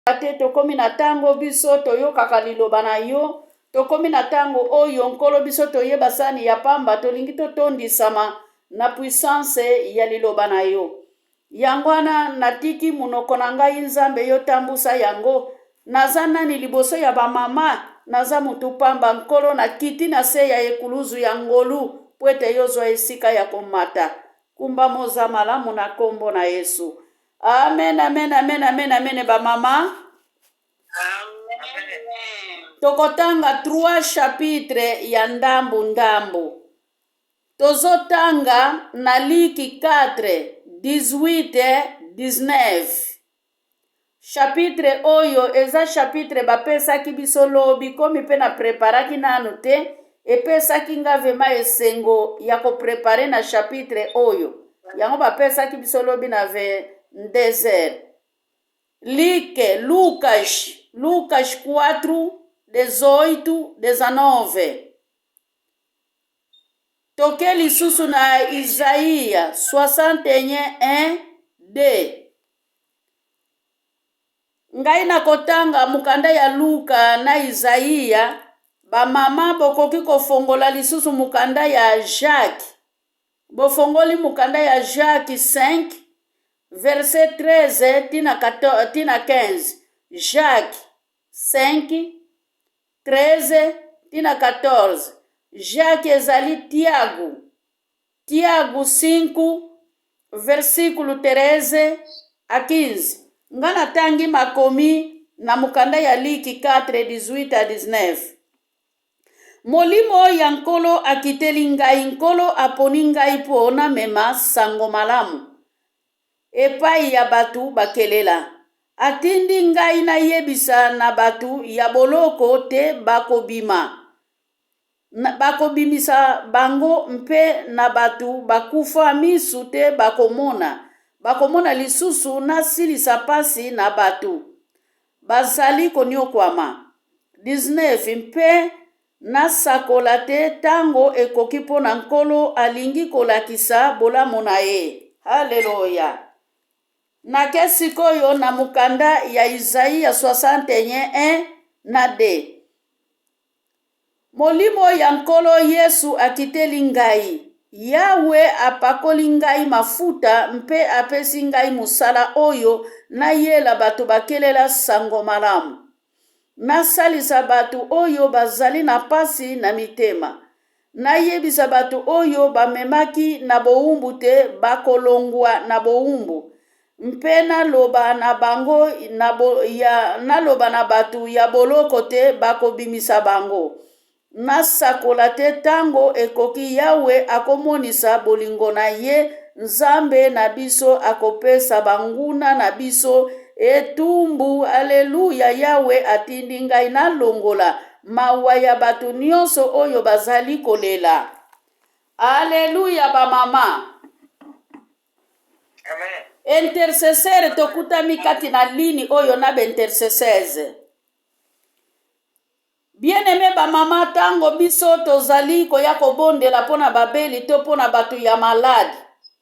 te tokomi na tango biso toyokaka liloba na yo, tokomi na tango oyo nkolo biso toyeba sani ya pamba tolingi totondisama na puissance ya liloba na yo. Yango wana natiki munoko na ngai nzambe yo tambusa yango, naza nani liboso ya bamama, naza mutu pamba nkolo na kiti na se ya ekuluzu ya ngolu, pwete yozwa esika ya komata. Kumba moza malamu na kombo na Yesu. Amen, amen, amen, amen, amen, bamama. Amen. Tokotanga 3 chapitre ya ndambu ndambu. Tozotanga na Liki 4, 18, 19. Chapitre oyo eza chapitre bapesaki biso lobi komi pe na preparaki nanu te, epesaki nga vema esengo ya ko prepare na chapitre oyo. Yango bapesaki biso lobi na 22h. Lucas 4, 18, 19. Toke lisusu na Isaia 61, 1-2. Ngai na kotanga mukanda ya Luka na Isaia, bamama bokoki kofongola lisusu mukanda ya Jacques. Bofongoli mukanda ya Jacques 5, verset 13 tina 15. Jacques 5, 13 tina 14. Jacques ezali Tiago 5, versikulo 13 a 15. Ngana tangi makomi na mukanda ya Liki 4, 18 a 19. Molimo ya nkolo akiteli ngai, nkolo aponi ngai po na mema sango malamu epai ya batu bakelela. Atindi ngai na yebisa na batu ya boloko te bakobimisa bango, mpe na batu bakufa misu te bakomona lisusu na silisa pasi na batu bazali koniokwama. 19. Mpe nasakola te tango ekoki pona nkolo alingi kolakisa bolamu na ye. Haleluya. Nake sikoyo na mukanda ya Isaia 61, 1-2. Molimo ya nkolo Yesu akiteli ngai. Yawe apakoli ngai mafuta mpe apesi ngai musala oyo na yela batu bakelela sango malamu. Nasalisa batu oyo bazali na pasi na mitema. Nayebisa batu oyo bamemaki na boumbu te bakolongwa na boumbu. Mpe naloba na bango naloba na batu ya boloko te bakobimisa bango. Nasakola te tango ekoki Yawe akomonisa bolingo na ye, nzambe na biso akopesa banguna na biso etumbu. Aleluya. Yawe atindi ngai na longola mawa ya batu nyonso oyo bazali kolela. Aleluya bamama. Amen. Intercesseur tokutami kati na lini oyo na intercesseurs. Bien-aimé bamama, tango biso tozali koya kobondela pona babeli to pona batu ya malade,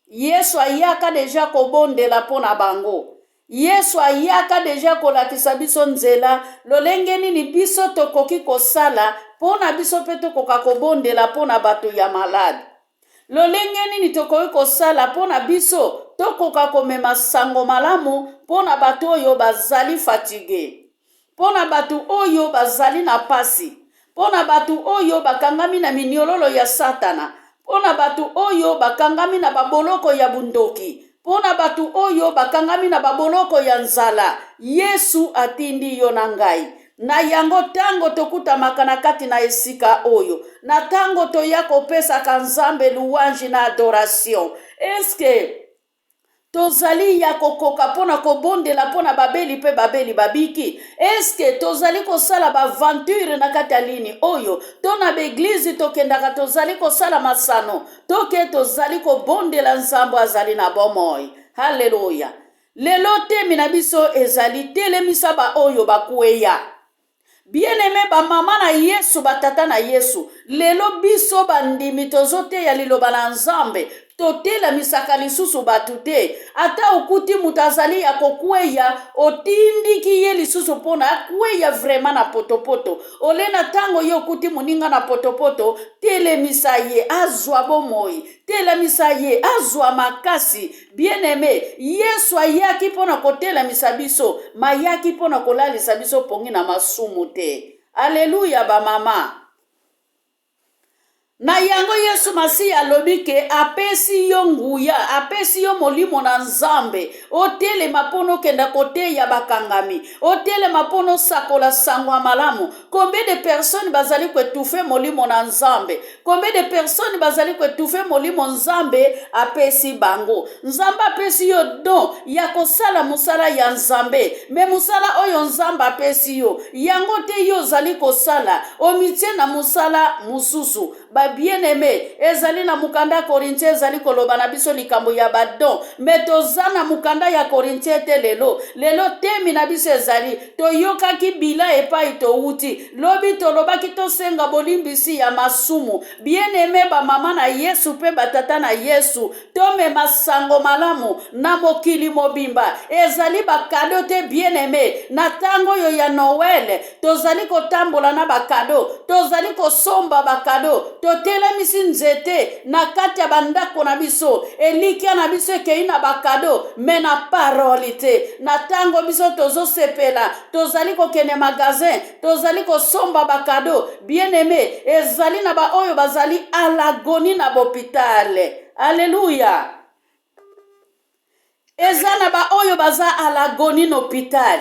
Yesu ayaka deja kobondela pona bango. Yesu ayaka deja kolakisa biso nzela lolenge nini biso tokoki kosala pona biso pe tokoka kobondela pona batu ya malade. Lolenge nini tokoki kosala pona biso tokoka komema sango malamu pona batu oyo bazali fatigue, pona batu oyo bazali na pasi, pona batu oyo bakangami na miniololo ya Satana, pona batu oyo bakangami na baboloko ya bundoki, pona batu oyo bakangami na baboloko ya nzala. Yesu atindi yo na ngai. Na yango tango tokutamaka na kati na esika oyo, na tango toya kopesa kanzambe louange na adoration, eske tozali ya kokoka pona kobondela pona babeli pe babeli babiki? Eske tozali kosala baventure na kati ya lini oyo to na beglize tokendaka tozali kosala masano toke tozali kobondela nzambo azali na bomoi? Haleluya. Lelo temi na biso ezali telemisa ba oyo bakweya. Bien-aimé bamama na Yesu, batata na Yesu, lelo biso bandimi tozote ya liloba na nzambe totela misaka lisusu batu te. Ata okuti mutazali ya kokweya otindiki ye lisusu pona akweya vraiment na potopoto. Olena tango yo okuti muninga na potopoto telemisa ye azwa bomoi. Telemisa ye azwa makasi. Bien aimé, Yesu ayaki pona kotelemisa biso, mayaki pona kolalisa biso pongi na masumu te. Alléluia ba mama. Na yango Yesu Masiya alobi ke apesi yo nguya, apesi yo molimo na Nzambe, otele mapono kenda kote ya bakangami, otele mapono sakola sangwa malamu. Combien de personnes bazali kwetufe molimo na Nzambe? Combien de personnes bazali kwetufe molimo Nzambe apesi bango? Nzambe apesi yo don ya kosala musala ya Nzambe, me musala oyo Nzambe apesi yo, yango te yo zali kosala, omitie na musala mususu. Ba bien aimé, ezali na mukanda Korintie ezali koloba na biso likambo ya badon, metozana mukanda ya Korintie te lelo temi na biso ezali toyokaki bila epai touti, lobi tolobaki tosenga bolimbisi ya masumu. Bien aimé ba mama na Yesu pe batata na Yesu, tome masango malamu na mokili mobimba, ezali bakado te bien aimé. Na tango yo ya Noel tozali kotambola na bakado, tozali kosomba bakado, totela misi nzete na kati ya bandako na biso, elikia na biso ekei na bakado, me na paroli te. Na tango biso tozo sepela, tozali kokene magazin, tozali kosomba bakado, bien aimé, ezali na ba oyo bazali alagoni na bopitale. Alléluia. Ezana ba oyo baza alagoni na hôpital.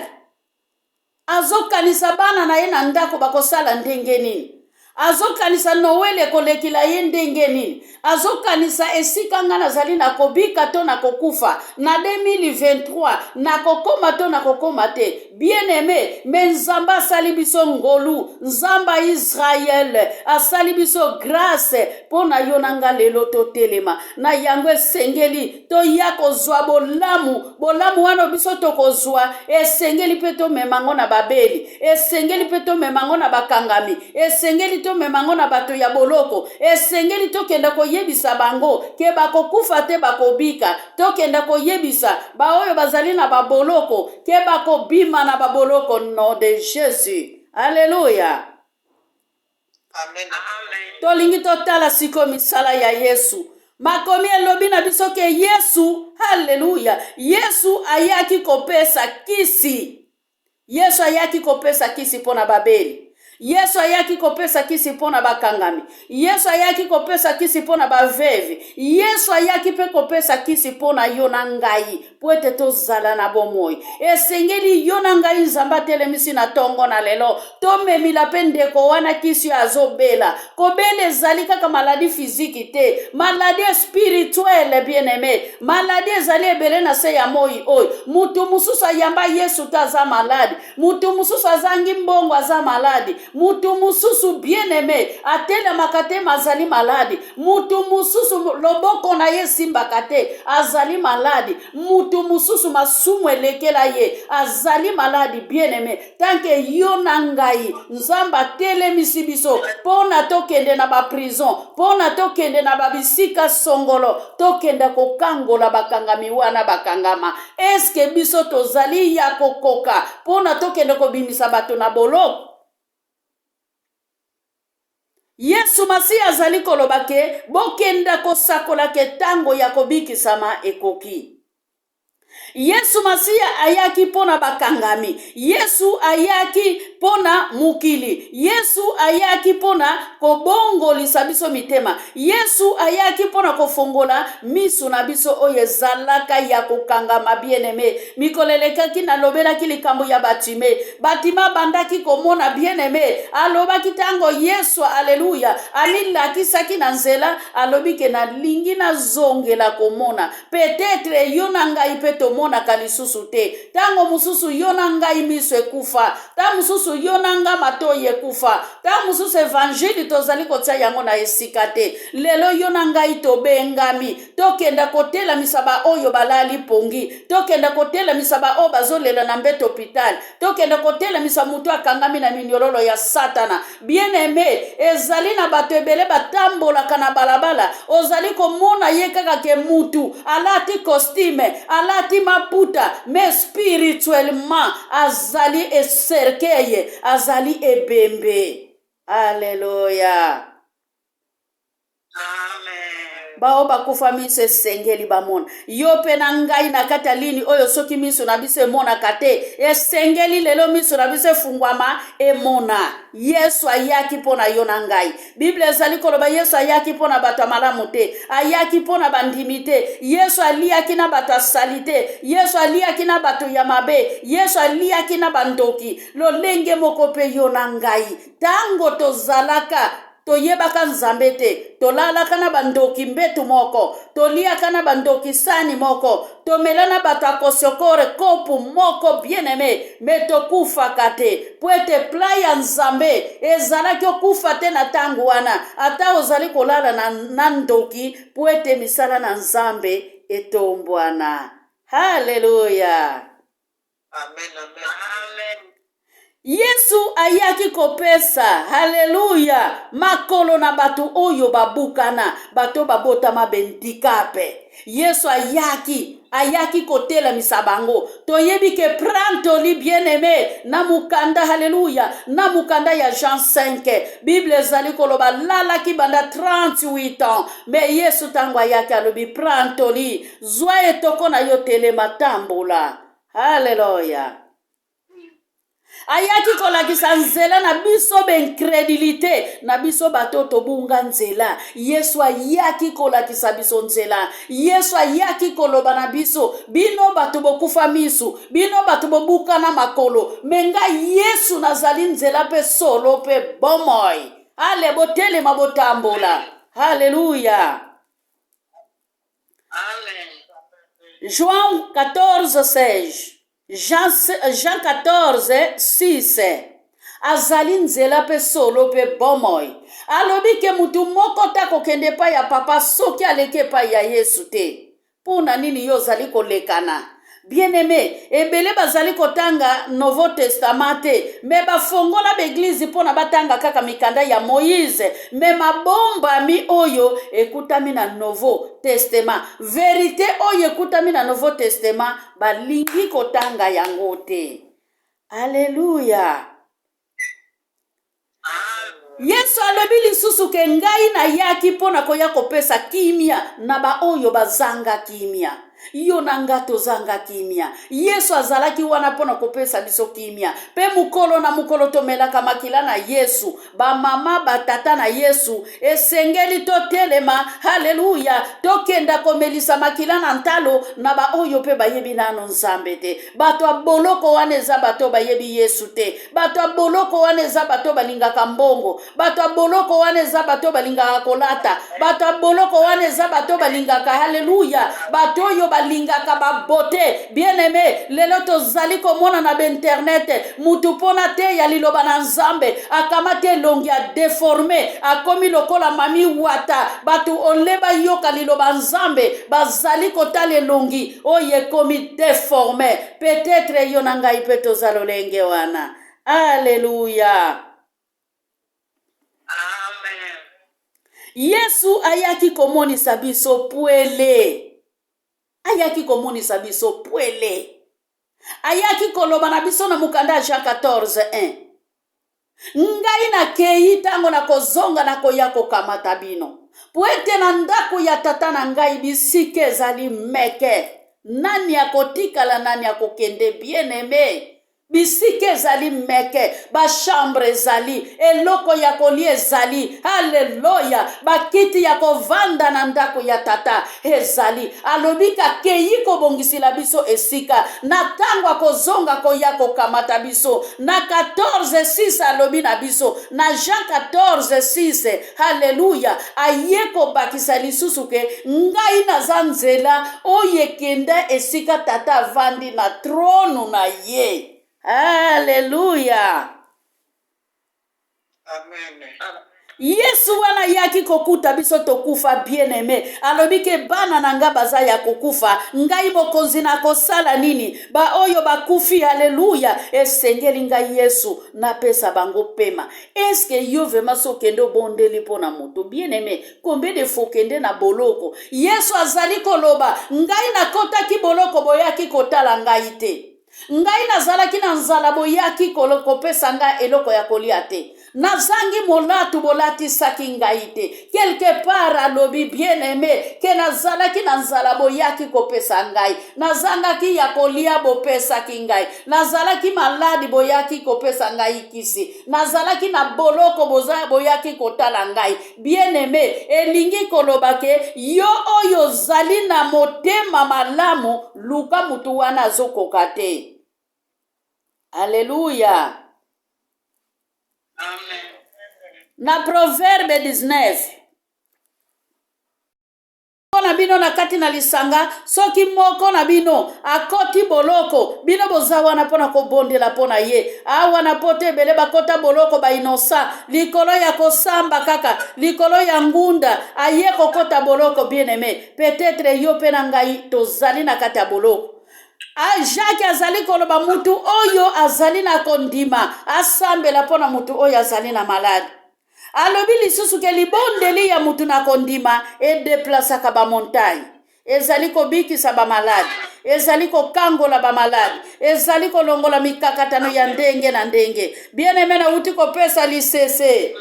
Azokanisa bana na ye na ndako bakosala ndenge nini? Azokanisa Noel ekolekila ye ndenge nini? Azokanisa esika nga nazali na kobika to na kokufa na 2023 na kokoma to na kokoma te. Bien aimé, me Nzamba asali biso ngolu, Nzamba Israel asali biso grâce pona yo nanga lelo to telema. Na yango esengeli to ya kozwa bolamu wana biso to kozwa, esengeli pe to memango na babeli, esengeli pe to memango na bakangami, esengeli to memango na bato ya boloko, esengeli to kenda koyebisa bango ke bakokufa te bakobika, to kenda koyebisa ba oyo bazali na baboloko ke bakobima na baboloko. Nom de Jésus. Alléluia. Amen. Tolingi totala siko misala ya Yesu. Makomi elobi na biso ke Yesu, haleluya, Yesu ayaki kopesa kisi. Yesu ayaki kopesa kisi pona babeli. Yesu ayaki kopesa kisi pona bakangami. Yesu ayaki kopesa kisi pona bavevi. Yesu ayaki pe kopesa kisi pona yona ngai, po ete tozala na bomoi. Esengeli yona ngai Nzamba telemisi na tongo na lelo, tomemila pe ndeko wana kisi azobela. Kobele ezali kaka maladi fiziki te, maladi spirituelle bien aimé, maladi ezali ebele na se ya moi oy. Mutu mususu yamba Yesu taza maladi, mutu mususu azangi mbongo aza maladi, mutu mususu bien aimé atela makate mazali maladi, mutu mususu loboko na ye simbaka te azali maladi, mutu mususu masumu elekela ye azali maladi. Bien aimé, tanke yo na ngai Nzamba telemisi biso pona tokende na ba prison, pona tokende na babisika songolo, tokende kokangola bakangami wana bakangama. Eske biso tozali ya kokoka pona tokende kobimisa bato na boloko? Yesu Masiya azali koloba ke bokenda kosakola ke tango ya kobikisama ekoki. Yesu Masiya ayaki pona bakangami, Yesu ayaki pona mukili, Yesu ayaki pona kobongolisa biso mitema, Yesu ayaki pona kofongola misu na biso oyo ezalaka ya kokangama. Bien aimé, mikolelekaki na lobelaki likambo ya batima bandaki komona. Bien aimé, alobaki tango Yesu, aleluya, alilakisaki na nzela, alobi ke na lingi na zongela komona. Peut-être yo na ngai pe tomona omonaka lisusu te. Tango mususu yo na ngai miso ekufa, tango mususu yo na nga matoi ekufa, tango mususu evangeli tozali kotia yango na esika te. Lelo yo na ngai tobengami, tokenda kotelamisa ba oyo balali pongi, tokenda kotelamisa ba oyo bazolela na mbeto hôpital, tokenda kotelamisa mutu akangami na minyororo ya Satana. Bien aimé, ezali na bato ebele batambolaka na balabala, ozali komona ye kaka ke mutu alati costume, alati maputa, mais spirituellement azali eserkeye, azali ebembe. Alléluia. Amen. Bao bakufa miso esengeli bamona. Yo pe na ngai na kati ya lini oyo soki miso na biso emonaka te, esengeli lelo miso na biso efungwama emona. Yesu ayaki mpona yo na ngai. Bible ezali koloba Yesu ayaki mpona bato ya malamu te, ayaki mpona bandimi te. Yesu aliaki na bato ya sali te, Yesu aliaki na bato ya mabe, Yesu aliaki na bandoki. Lolenge moko pe yo na ngai. Tango tozalaka toyebaka nzambe te, tolalaka na bandoki mbetu moko, toliaka na bandoki sani moko, tomelana bato akosiokore kopu moko bien-aimé, me tokufaka te. Po ete plan ya nzambe ezalaki okufa te na tango wana, ata ozali kolala na ndoki, po ete misala na nzambe etombwana. Haleluya. Amen. Amen. Yesu ayaki kopesa, haleluya, makolo na batu oyo babukana, bato babotama bendikape. Yesu ayaki kotela misabango. Toyebi ke prantoli bien-aimé, na mukanda, haleluya, na mukanda ya Jean 5. Bible ezali koloba lala ki banda 38 ans. Me Yesu tango ayaki alobi prantoli, zwa etoko na yo telema tambola. Haleluya. Ayaki kolakisa nzela na biso bencredulité, na biso bato tobunga nzela. Yesu ayaki kolakisa biso nzela. Yesu ayaki koloba na biso, bino bato bokufa misu, bino bato bobuka na makolo, menga Yesu nazali nzela pe solo pe bomoi. Ale botele mabotambola. Haleluya. Amen. Jean 14:16. Jean 14:6. Azali nzela pe solo pe bomoi. Alobi ke mutu moko tako kende pa ya papa soki aleke pa ya Yesu te. Puna nini yo zali kolekana? Bien-aimé, ebele bazali kotanga Nouveau Testament te, me bafongola beglizi pona batanga kaka mikanda ya Moïse, me mabomba mi oyo ekutami na Nouveau Testament. Verité oyo ekutami na Nouveau Testament balingi kotanga yango te. Alléluia. Yesu alobi lisusu ke ngai na yaki pona koya kopesa kimia na ba oyo bazanga kimia. Yo nanga tozanga kimia. Yesu azalaki wana pona kopesa biso kimia. Pe mukolo na mukolo tomelaka makila na Yesu. Ba mama batata na Yesu. Esengeli totelema. Haleluya. Tokenda komelisa makila na ntalo na ba oyo pe bayebi nano nzambe te. Bato aboloko wane eza bato bayebi Yesu te. Bato aboloko wane eza bato balingaka mbongo. Bato aboloko wane eza bato balingaka kolata. Bato aboloko wane eza bato balingaka haleluya. Bato yo balingaka babote. Bien-aimé, lelo tozali komona na internet mutu pona te ya liloba na nzambe akamate longi a deforme akomi lokola mami wata batu oleba yoka liloba nzambe bazali kotale longi oye komi deforme. Peut-être yo na ngai pe tozalolenge wana. Alléluia. Amen. Yesu ayaki komonisa biso pwele. Ayaki komonisa biso pwele. Ayaki koloba na biso na mukanda Jean 14:1. Ngai na kei tango na kozonga na koya kokamata bino. Poete na ndako ya tata na ngai bisike ezali meke. Nani akotikala nani akokende bien-aimé. bisika ezali meke, bachambre ezali, eloko ya kolia ezali, haleluya, bakiti ya kovanda na ndako ya tata ezali, alobi kakei kobongisila biso esika, na tango akozonga koya kokamata biso, na 14:6 alobi na biso, na Jean 14:6, haleluya, aye kobakisa lisusu ke ngai naza nzela oyo ekende esika tata avandi na tronu na ye. Haleluya. Amen. Yesu wana yaki kokuta biso tokufa bien aimé. Alobi ke bana na nga baza ya kokufa, ngai mokonzi na kosala nini? Ba oyo bakufi, haleluya, esengeli ngai Yesu na pesa bango pema. Eske yo vema so kende bondeli pona moto bien aimé? Combien de fois kende na boloko? Yesu azali koloba, ngai na kota ki boloko boyaki kotala ngai te. Ngai nazalaki na nzala boyaki kopesa ngai eloko ya kolia te. Nazangi molatu bolati saki ngai te. Quelque part alobi bien aimé ke nazalaki na nzala boyaki kopesa ngai. Nazangaki ya kolia bopesa ki ngai. Nazalaki maladi boyaki kopesa ngai kisi. Nazalaki na boloko boyaki kotala ngai. Bien aimé, elingi koloba ke yo oyo zali na motema malamu luka mutu wana azokoka te. Alléluia. Amen. Na Proverbe 19. Na bino na kati na lisanga, soki moko na bino akoti boloko, bino bozawa na pona kobondela pona ye. Awa na pote bele bakota boloko ba inosa, likolo ya kosamba kaka, likolo ya ngunda, aye kokota boloko bien aimé. Peut-être yo pena ngai tozali na kati ya boloko. Jacques azali koloba mutu oyo azali na kondima, asambela pona mutu oyo azali na malade. Alobi lisusu ke libondeli ya mutu na kondima e deplasaka ba montagne. Ezali kobikisa ba malade, ezali kokangola ba malade, ezali kolongola mikakatano ya ndenge na ndenge. Bien aimé na uti kopesa lisese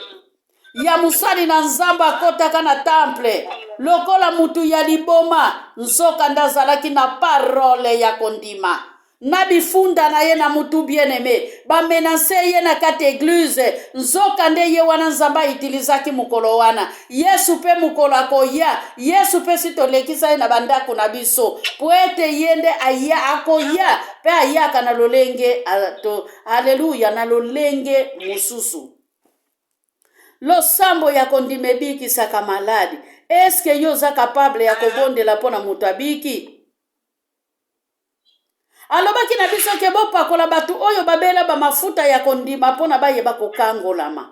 ya musali na nzamba akotaka na temple lokola mutu ya liboma nzoka ndazalaki na parole ya kondima na bifunda na ye na mutu bien aimé bamenase ye na kati eglise nzoka nde ye wana nzamba itilizaki mukolo wana Yesu pe mukolo akoya Yesu pe sitolekisa ye na bandako na biso po ete yende aya akoya pe ayaka na lolenge haleluya na lolenge mususu. Losambo ya kondime biki saka maladi. Eske yo za capable ya kobondela pona mutu abiki? Alobaki na biso ke bopakola batu oyo babela ba mafuta ya kondima pona bayeba kokangolama.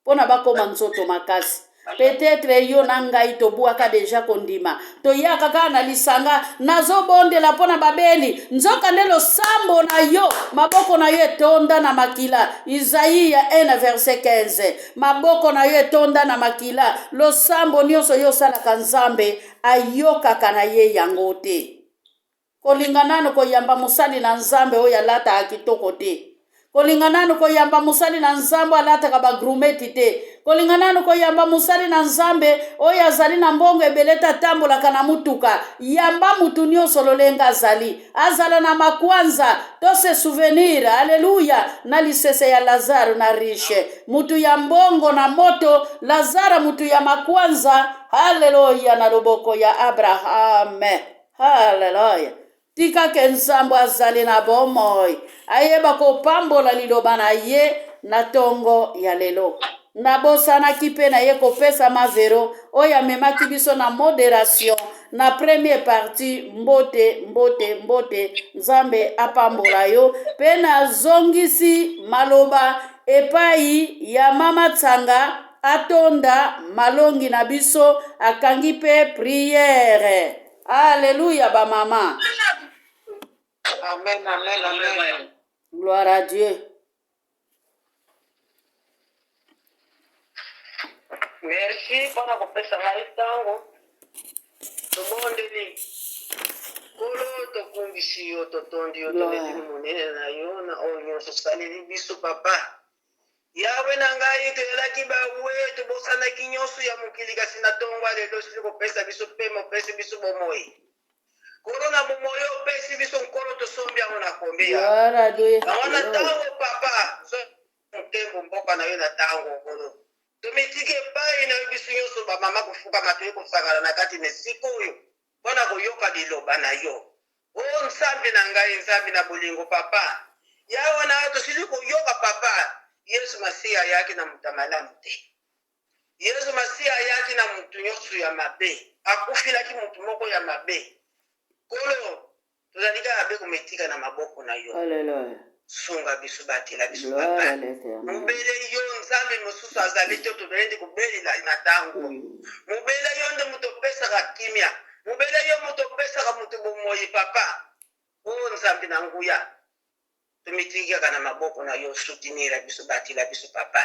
Pona bakoma nzoto makasi. Peut-être yo na ngai tobuaka deja kondima. Toyaka kaka na lisanga nazo bondela pona babeli. Nzoka ndelo sambo na yo. Maboko na yo etonda na makila. Isaïa 1:15. Maboko na yo etonda na makila. Lo sambo nyonso yo salaka nzambe ayokaka na ye yango te. Kolinganano koyamba musali na nzambe oyo alata akitoko te. Kolinganano koyamba musali na nzambe alata ba grumeti te. Kolinganano koyamba musali na nzambe oyo azali na mbongo ebeleta tambola kana mutuka. Yamba mutu nyonso lolenga azala na makwanza to se souvenir. Haleluya. Na lisese ya Lazaro na riche. Mutu ya mbongo na moto, Lazara mutu ya makwanza. Haleluya na loboko ya Abraham. Haleluya. Tika ke nzambo azali na bomoi. Ayeba kopambola liloba na ye na tongo ya lelo. Nabosana kipe na ye kopesa mavero. Oya memaki biso na moderation. Na première partie mbote. Nzambe apambola yo. Pena zongisi maloba epai ya mama tsanga. Atonda malongi na biso akangi pe prière. Alléluia ba mama. Amen, amen, amen. Gloire à Dieu. Merci pour kupesa ngai tango. Tobondeli. Kolo tokungisi yo totondi yo toleti monene na yo na oyo nyonso saleli biso papa. Yawe na ngai toyelaki bawe tobosanaki nyonso ya mokili kasi na tongo lelo sili kopesa biso pe mopesi biso bomoi. Corona momoyo pesi biso nkolo to sombi yango na kombia. Gloire à Dieu. Wana tango papa. So mtembo mboka na yo na tango kolo. Tumitike pai na biso nyonso ba mama kufuka matoye kosakala na kati na sikoyo. Mpona koyoka liloba na yo. O nsambi na ngai nsambi na bolingo papa. Yawe na tosili koyoka papa. Yesu Masiya yaki na mutamalamu te. Yesu Masiya yaki na mutu nyonso ya mabe. Akufilaki mutu moko ya mabe. Kolo tozalika abe kometika na maboko na yo. Alléluia. Sunga biso batela biso Gloire papa. à l'Éternel. Mubele yo nzambe mosusu azali te tobelende kobelela na tango. Mubele yo nde mutu opesaka kimia. Mubele yo mutu opesaka mutu bomoi papa. O nzambe na nguya. Tumitikaka na maboko na yo soutenir biso batela biso papa.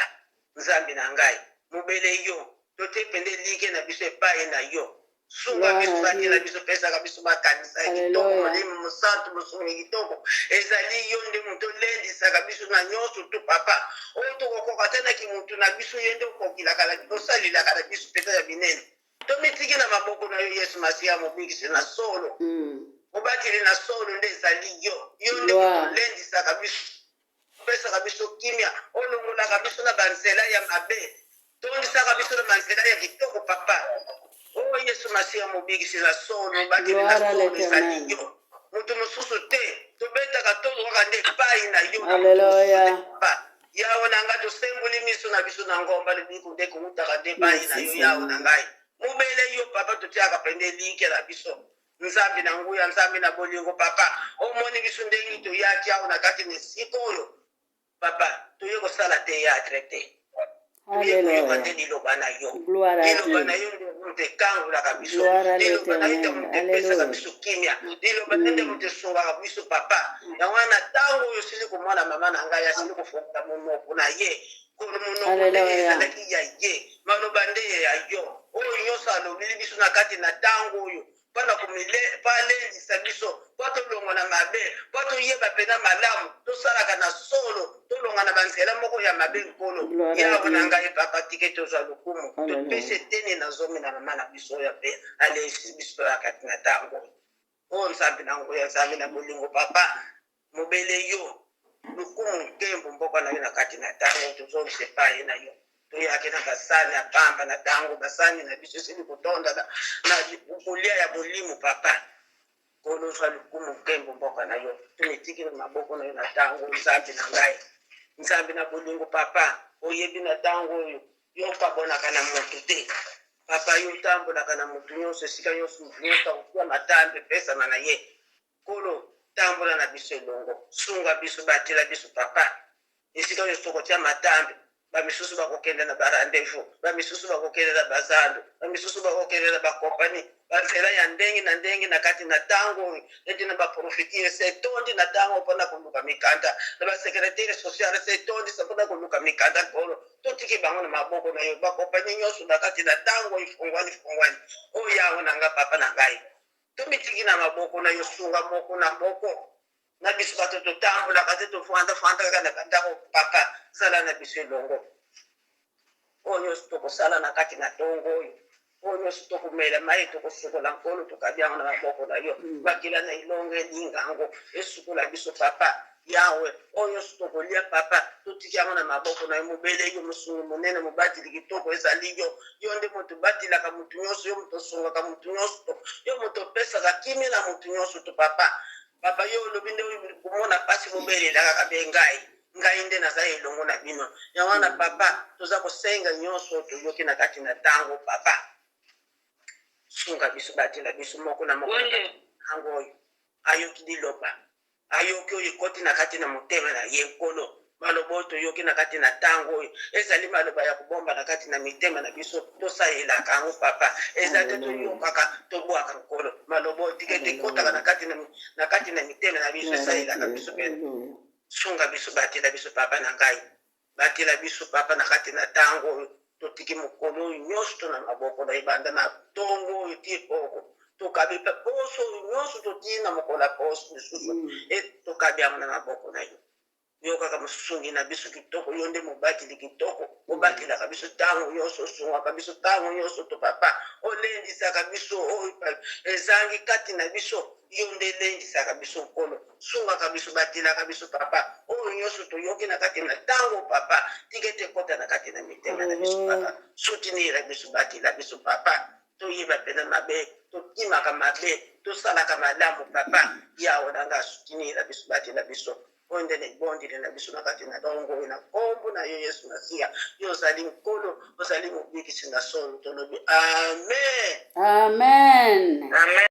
Nzambe na ngai. Mubele yo totepende like na biso epai na yo. Sunga biso batela biso pesaka biso makanisa kitoko molimo mosantu mosungi kitoko ezali yo nde mutu olendisaka biso na nyonso tu papa oyo tokokoka te na kimutu na biso ye nde okokilaka osalilaka na biso pesa ya binene tomitiki na maboko na yo Yesu Masiya mobikisi na solo mobateli na solo nde ezali yo yo nde olendisaka biso opesaka biso kimia olongolaka biso na banzela ya mabe tondisaka biso na banzela ya kitoko papa. Oh Yesu Masiya mobikisi na solo bateli na solo ezali yo mutu mosusu te tobetaka tozwaka nde epai na yo. Alleluia. Yawe na ngai tosemboli miso na biso na ngomba libiku nde koutaka nde epai na yo yawe na ngai mobele yo papa totiaka pende like na biso nzambe na nguya nzambe na bolingo papa omoni biso ndenge toyaki awo na kati na esika oyo papa toye kosala teatre te. Alléluia. Liloba na yo. Gloire à Liloba na Dieu. yo nde mute kangulaka biso. Gloire à Liloba na yo nde l'Éternel. mute pesaka Alléluia. biso kimia. Liloba nde mute sungaka biso papa. Yango wana tango oyo sili komwana mama na ngai asili kofunga monoko na ye. Kono monoko nde ezalaki ya ye. Maloba nde ya yo. Oyo nyonso alobeli biso na kati na tango oyo. Mpona palendisa biso po tolonga na mabe po toyeba pena malamu tosalaka na solo tolonga na banzela moko ya mabe nkolo yawe na ngai papa tike tozwa lokumu topesi eteni na zomi na mama na biso oyo mpe alesi biso ya kati na tango o nzambe na nguya nzambe na bolingo papa mobele yo lokumu nkembo mboka na yo na kati na tango tozongisa epai na yo toyaki na basani ya pamba na tango basani na biso esili kotonda na kolia ya molimo papa kolozwa lokumu nkembo mboka na yo tumitiki na maboko na yo na tango nzambe na ngai nzambe na bolingo papa oyebi na tango oyo yo kabonaka na motu te papa yo otambolaka na motu nyonso esika nyonso motu nyonso akokuwa matambe pesana na ye kolo tambola na biso elongo sunga biso batela biso papa esika oyo tokotia matambe bamisusu bakokende na barandevous bamisusu bakokende na bazando bamisusu bakokende na bakompani banzela ya ndenge na ndenge na kati na tango ete na baprofitire setondi na tango mpona koluka mikanda na basekretare sociale setondi mpona koluka mikanda kolo totiki bango na maboko na yo bakompani nyonso na kati na tango ifungwani oyo yawe na nga papa na ngai tomitiki na maboko na yo sunga moko na moko na biso bato totambolaka te tofandafandaka na bandako papa zala na biso elongo oyo nyonso tokosala na kati na tongo oyo nyonso tokomela mai tokosukola nkolo tokabiango na maboko na yo bakila na ilongo elingango esukola biso papa yawe oyo nyonso tokolia papa totiki yango na maboko na yo mobele yo mosungi monene mobateli kitoko ezali yo nde moto obatilaka motu nyonso yo moto osungaka motu nyonso yo moto opesaka kimia na motu nyonso to papa papa yo olobi nde komona pasi mobelelaka kabe ngai nde naza elongo na bino yango wana papa toza kosenga nyonso toyoki na kati na tango papa sunga biso batela biso moko na moko yango oyo ayoki liloba ayoki oyo ekoti na kati na motema na ye nkolo maloba oyo toyoki na kati na tango oyo ezali maloba ya kobomba na kati na mitema na biso tosalelaka yango papa ezali te toyokaka tobwaka nkolo maloba oyo tike tekotaka na kati na mitema na biso esalelaka biso pene sunga biso batela biso papa na ngai batela biso papa na kati na tango oyo totiki mokolo oyo nyonso to na maboko na ebanda na tongo oyo tie poko tokabi mpe poso oyo nyonso totii na mokolo ya poso lisusu tokabi yango na maboko na yo yo kaka musungi na biso kitoko yo nde mobateli kitoko obatela biso tango nyonso sunga biso tango nyonso to papa olendisaka biso ezangi kati na biso yo nde lendisaka biso nkolo sungaka biso batelaka biso papa oyo nyonso toyoki na kati na tango papa tikete kota na kati na mitema na biso papa soutenir biso batela biso papa toyeba pena mabe tokimaka mabe tosalaka malamu papa yawe nanga soutenir biso batela biso onde ne bondi na biso na kati na dongo na kombo na yo Yesu Masiya yo zali nkolo ozali mobikisi na solo tolobi amen Amen. amen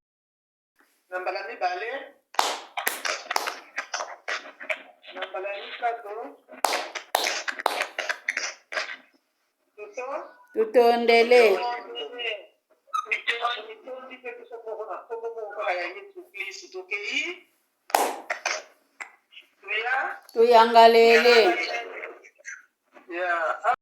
nambala mibale nambala mitatu Tutondele. mitondi pe biso moko na kombo moko ya Yesu Kristo tokei Tuyangalele. Yeah.